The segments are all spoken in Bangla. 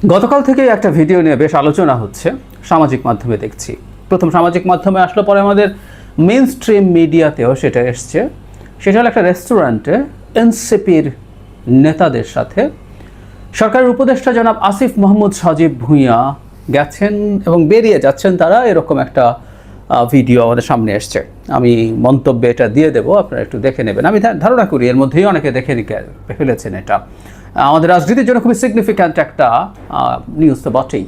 গতকাল থেকে একটা ভিডিও নিয়ে বেশ আলোচনা হচ্ছে, সামাজিক মাধ্যমে দেখছি। প্রথম সামাজিক মাধ্যমে আসলো, পরে আমাদের মেইন স্ট্রিম মিডিয়াতেও সেটা এসছে। সেটা হলো একটা রেস্টুরেন্টে এনসিপির নেতাদের সাথে সরকারের উপদেষ্টা জনাব আসিফ মাহমুদ সজীব ভুঁইয়া গেছেন এবং বেরিয়ে যাচ্ছেন তারা, এরকম একটা ভিডিও আমাদের সামনে এসছে। আমি মন্তব্যে এটা দিয়ে দেবো, আপনারা একটু দেখে নেবেন। আমি ধারণা করি এর মধ্যেই অনেকে দেখে ফেলেছেন। এটা আমাদের রাজনীতির জন্য খুবই সিগনিফিক্যান্ট একটা নিউজ তো বটেই।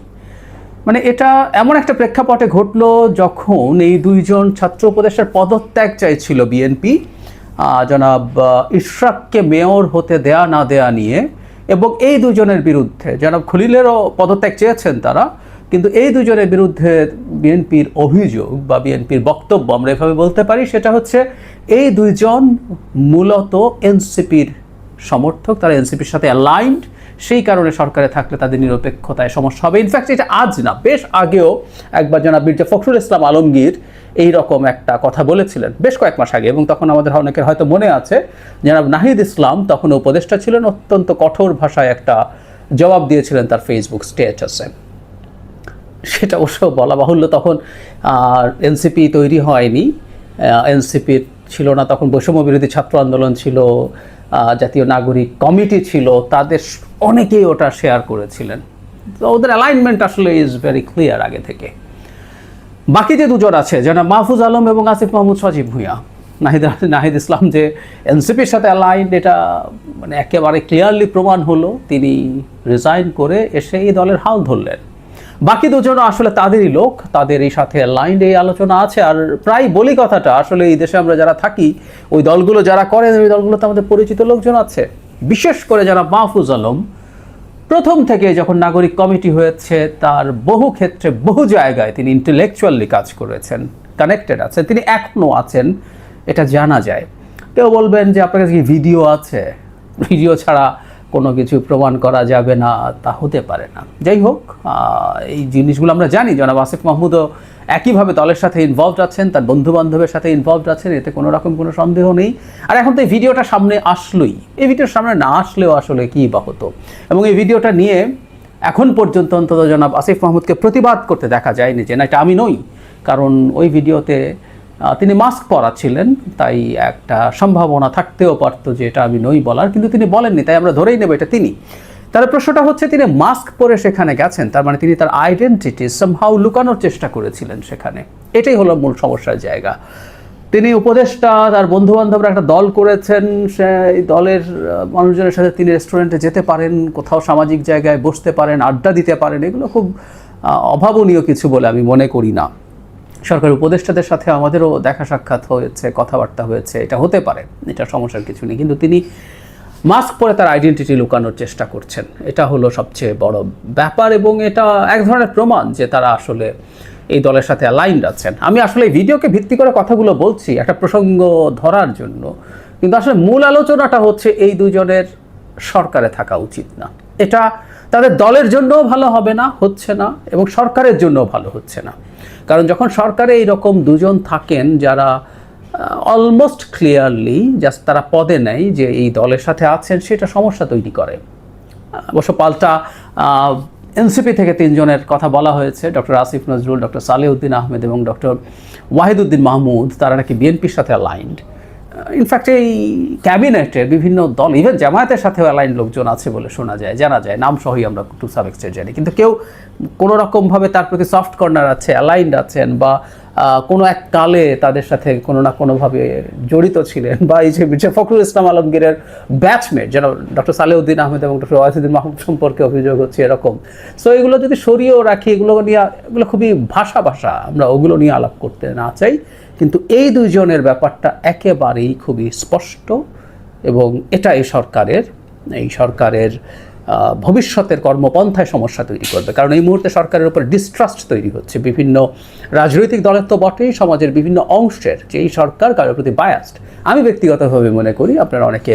মানে এটা এমন একটা প্রেক্ষাপটে ঘটলো যখন এই দুইজন ছাত্র উপদেষ্টার পদত্যাগ চাইছিল বিএনপি, জনাব ইশরাককে মেয়র হতে দেয়া না দেয়া নিয়ে, এবং এই দুজনের বিরুদ্ধে জনাব খলিলেরও পদত্যাগ চেয়েছেন তারা, কিন্তু এই দুজনের বিরুদ্ধে বিএনপির অভিযোগ বা বিএনপির বক্তব্য আমরা এভাবে বলতে পারি, সেটা হচ্ছে এই দুইজন মূলত এনসিপির সমর্থক, তারা এনসিপির সাথে অ্যালাইন্ড, সেই কারণে সরকারে থাকলে তাদের নিরপেক্ষতায় সমস্যা হবে। ইনফ্যাক্ট এটা আজ না, বেশ আগেও একবার জনাব মির্জা ফখরুল ইসলাম আলমগীর এইরকম একটা কথা বলেছিলেন বেশ কয়েক মাস আগে, এবং তখন আমাদের অনেকের হয়তো মনে আছে জনাব নাহিদ ইসলাম তখন উপদেষ্টা ছিলেন, অত্যন্ত কঠোর ভাষায় একটা জবাব দিয়েছিলেন তার ফেসবুক স্ট্যাটাসে। সেটা অবশ্য বলা বাহুল্য, তখন এনসিপি তৈরি হয়নি, এনসিপির ছিল না তখন, বৈষম্য বিরোধী ছাত্র আন্দোলন ছিল, জাতীয় নাগরিক কমিটি ছিল, তাদের অনেকেই ওটা শেয়ার করেছিলেন। তো ওদের অ্যালাইনমেন্ট আসলে ইজ ভেরি ক্লিয়ার আগে থেকে। বাকি যে দুজন আছে জনাব মাহফুজ আলম এবং আসিফ মাহমুদ সজীব ভুঁইয়া, নাহিদ ইসলাম যে এনসিপির সাথে অ্যালাইন্ড, এটা মানে একেবারে ক্লিয়ারলি প্রমাণ হলো। তিনি রিজাইন করে এসে এই দলের হাল ধরলেন। বাকি দুজনও আসলে তাদেরই লোক, তাদের এই সাথে অ্যালাইন্ড, এই আলোচনা আছে। আর প্রায় বলি কথাটা, আসলে এই দেশে আমরা যারা থাকি, ওই দলগুলো যারা করেন, ওই দলগুলোতে আমাদের পরিচিত লোকজন আছে। বিশেষ করে যারা মাহফুজ আলম প্রথম থেকে যখন নাগরিক কমিটি হয়েছে, তার বহু ক্ষেত্রে বহু জায়গায় তিনি ইন্টেলেকচুয়ালি কাজ করেছেন, কানেক্টেড আছেন, তিনি এখনও আছেন, এটা জানা যায়। কেউ বলবেন যে আপনার কাছে কি ভিডিও আছে, ভিডিও ছাড়া কোনো কিছু প্রমাণ করা যাবে না, তা হতে পারে না। যাই হোক, এই জিনিসগুলো আমরা জানি। জনাব আসিফ মাহমুদও একইভাবে দলের সাথে ইনভলভড আছেন, তার বন্ধু বান্ধবের সাথে ইনভলভড আছেন, এতে কোনো রকম কোনো সন্দেহ নেই। আর এখন তো এই ভিডিওটা সামনে আসলোই, এই ভিডিওর সামনে না আসলেও আসলে কী বা হতো। এবং এই ভিডিওটা নিয়ে এখন পর্যন্ত অন্তত জনাব আসিফ মাহমুদকে প্রতিবাদ করতে দেখা যায়নি যে না এটা আমি নই, কারণ ওই ভিডিওতে তিনি মাস্ক পরা ছিলেন, তাই একটা সম্ভাবনা থাকতেও পারতো যে এটা আমি নই বলার, কিন্তু তিনি বলেননি, তাই আমরা ধরেই নেব এটা তিনি। তার প্রশ্নটা হচ্ছে তিনি মাস্ক পরে সেখানে গেছেন, তার মানে তিনি তার আইডেন্টিটি সামহাউ লুকানোর চেষ্টা করেছিলেন সেখানে। এটাই হলো মূল সমস্যার জায়গা। তিনি উপদেষ্টা, তার বন্ধুবান্ধবরা একটা দল করেছেন, সেই দলের মানুষজনের সাথে তিনি রেস্টুরেন্টে যেতে পারেন, কোথাও সামাজিক জায়গায় বসতে পারেন, আড্ডা দিতে পারেন, এগুলো খুব অভাবনীয় কিছু বলে আমি মনে করি না। সরকারি উপদেষ্টাদের সাথে আমাদেরও দেখা সাক্ষাৎ হয়েছে, কথাবার্তা হয়েছে, এটা হতে পারে, এটা সমস্যার কিছু নেই, কিন্তু তিনি মাস্ক পরে তার আইডেন্টিটি লুকানোর চেষ্টা করছেন, এটা হলো সবচেয়ে বড় ব্যাপার। এবং এটা এক ধরনের প্রমাণ যে তারা আসলে এই দলের সাথে অ্যালাইন্ড আছেন। আমি আসলে এই ভিডিওকে ভিত্তি করে কথাগুলো বলছি একটা প্রসঙ্গ ধরার জন্য, কিন্তু আসলে মূল আলোচনাটা হচ্ছে এই দুজনের সরকারে থাকা উচিত না। এটা তাদের দলের জন্যও ভালো হবে না, হচ্ছে না, এবং সরকারের জন্যও ভালো হচ্ছে না। কারণ যখন সরকারে এইরকম দুজন থাকেন যারা অলমোস্ট ক্লিয়ারলি জাস্ট তারা পদে নেয় যে এই দলের সাথে আছেন, সেটা সমস্যা তৈরি করে। অবশ্য পাল্টা এনসিপি থেকে তিনজনের কথা বলা হয়েছে, ডক্টর আসিফ নজরুল, ডক্টর সালেউদ্দিন আহমেদ এবং ডক্টর ওয়াহিদুদ্দিন মাহমুদ, তারা নাকি বিএনপির সাথে অ্যালাইন্ড। ইনফ্যাক্ট এই ক্যাবিনেটের বিভিন্ন দল, ইভেন জামায়াতের সাথেও অ্যালাইন্ড লোকজন আছে বলে শোনা যায়, জানা যায়, নাম সহই আমরা টু সাম এক্সটেন্ট জানি, কিন্তু কেউ কোনো রকমভাবে তার প্রতি সফট কর্নার আছে, অ্যালাইন্ড আছেন, বা কোনো এক কালে তাদের সাথে কোনো না কোনোভাবে জড়িত ছিলেন, বা এই যে মির্জা ফখরুল ইসলাম আলমগীরের ব্যাচমেট যেন ডক্টর সালেউদ্দিন আহমেদ এবং ডক্টর ওয়াহিদুদ্দিন মাহমুদ সম্পর্কে অভিযোগ হচ্ছে এরকম। সো এগুলো যদি সরিয়েও রাখি, এগুলো খুবই ভাষা আমরা ওগুলো নিয়ে আলাপ করতে না চাই, কিন্তু এই দুইজনের ব্যাপারটা একেবারেই খুবই স্পষ্ট, এবং এটা এই সরকারের ভবিষ্যতের কর্মপন্থায় সমস্যা তৈরি করবে। কারণ এই মুহূর্তে সরকারের উপর ডিস্ট্রাস্ট তৈরি হচ্ছে বিভিন্ন রাজনৈতিক দলের তো বটেই, সমাজের বিভিন্ন অংশের, যে এই সরকার কারোর প্রতি বায়াসড। আমি ব্যক্তিগতভাবে মনে করি, আপনারা অনেকে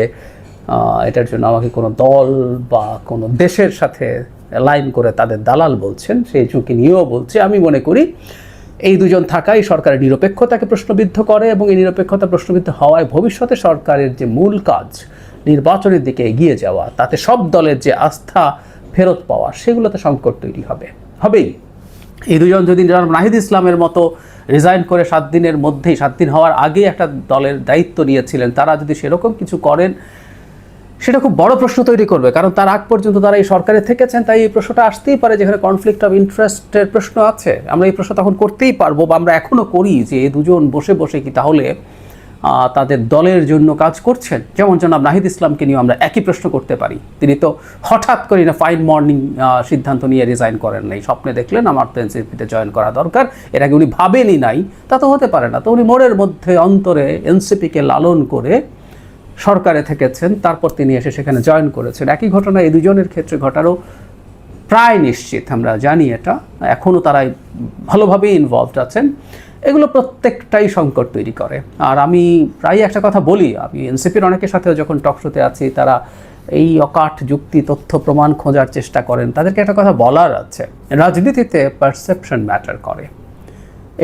এটার জন্য আমাকে কোনো দল বা কোনো দেশের সাথে লাইন করে তাদের দালাল বলছেন, সেই ঝুঁকি নিয়েও বলছে। আমি মনে করি এই দুজন থাকাই সরকারের নিরপেক্ষতাকে প্রশ্নবিদ্ধ করে, এবং এই নিরপেক্ষতা প্রশ্নবিদ্ধ হওয়ায় ভবিষ্যতে সরকারের যে মূল কাজ নির্বাচনের দিকে এগিয়ে যাওয়া, তাতে সব দলের যে আস্থা ফেরত পাওয়া, সেগুলোতে সংকট তৈরি হবেই। এই দুজন যদি জনাব নাহিদ ইসলামের মতো রিজাইন করে 7 দিনের মধ্যেই, 7 দিন হওয়ার আগেই একটা দলের দায়িত্ব নিয়েছিলেন, তারা যদি সেরকম কিছু করেন সেটা খুব বড় প্রশ্ন তৈরি করবে। কারণ তার আগ পর্যন্ত তারা এই সরকারে থেকেছেন, তাই এই প্রশ্নটা আসতেই পারে যেখানে কনফ্লিক্ট অফ ইন্টারেস্টের প্রশ্ন আছে। আমরা এই প্রশ্ন তখন করতেই পারবো, বা আমরা এখনও করি, যে এই দুজন বসে বসে কি তাহলে তাদের দলের জন্য কাজ করছেন? যেমন জনাব নাহিদ ইসলামকে নিয়ে আমরা একই প্রশ্ন করতে পারি। তিনি তো হঠাৎ করে না ফাইন মর্নিং সিদ্ধান্ত নিয়ে রিজাইন করেন নাই, স্বপ্নে দেখলেন আমার তো এনসিপিতে জয়েন করা দরকার, এর আগে উনি ভাবেনই নাই, তা তো হতে পারে না। তো উনি মনের মধ্যে অন্তরে এনসিপিকে লালন করে সরকারে থেকেছেন, তারপর তিনি এসে সেখানে জয়েন করেছেন। একই ঘটনা এই দুজনের ক্ষেত্রে ঘটারও প্রায় নিশ্চিত, আমরা জানি এটা। এখনও তারা ভালোভাবেই ইনভলভড আছেন। এগুলো প্রত্যেকটাই সংকট তৈরি করে। আর আমি প্রায় একটা কথা বলি, আমি এনসিপির অনেকের সাথেও যখন টকশোতে আছি, তারা এই অকাট যুক্তি তথ্য প্রমাণ খোঁজার চেষ্টা করেন। তাদেরকে একটা কথা বলার আছে, রাজনীতিতে পারসেপশন ম্যাটার করে,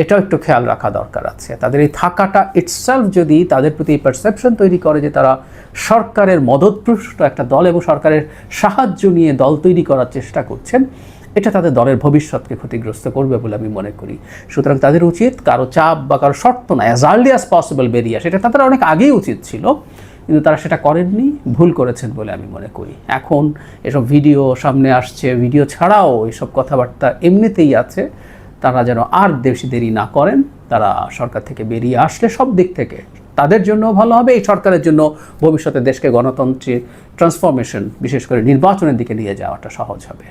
এটাও একটু খেয়াল রাখা দরকার আছে। তাদের এই থাকাটা ইটসেলফ যদি তাদের প্রতি পারসেপশন তৈরি করে যে তারা সরকারের মদতপুষ্ট একটা দল এবং সরকারের সাহায্য নিয়ে দল তৈরি করার চেষ্টা করছেন, এটা তাদের দলের ভবিষ্যৎকে ক্ষতিগ্রস্ত করবে বলে আমি মনে করি। সুতরাং তাদের উচিত কারো চাপ বা কারো শর্ত না, অ্যাজ আর্লি অ্যাজ পসিবল বেরিয়ে আসে। এটা তাদের অনেক আগেই উচিত ছিল, কিন্তু তারা সেটা করেননি, ভুল করেছেন বলে আমি মনে করি। এখন এসব ভিডিও সামনে আসছে, ভিডিও ছাড়াও এসব কথাবার্তা এমনিতেই আছে, তারা যেন আর বেশি দেরি না করেন। তারা সরকার থেকে বেরিয়ে আসলে সব দিক থেকে তাদের জন্য ভালো হবে, এই সরকারের জন্য ভবিষ্যতে দেশকে গণতন্ত্রের ট্রান্সফরমেশন, বিশেষ করে নির্বাচনের দিকে নিয়ে যাওয়াটা সহজ হবে।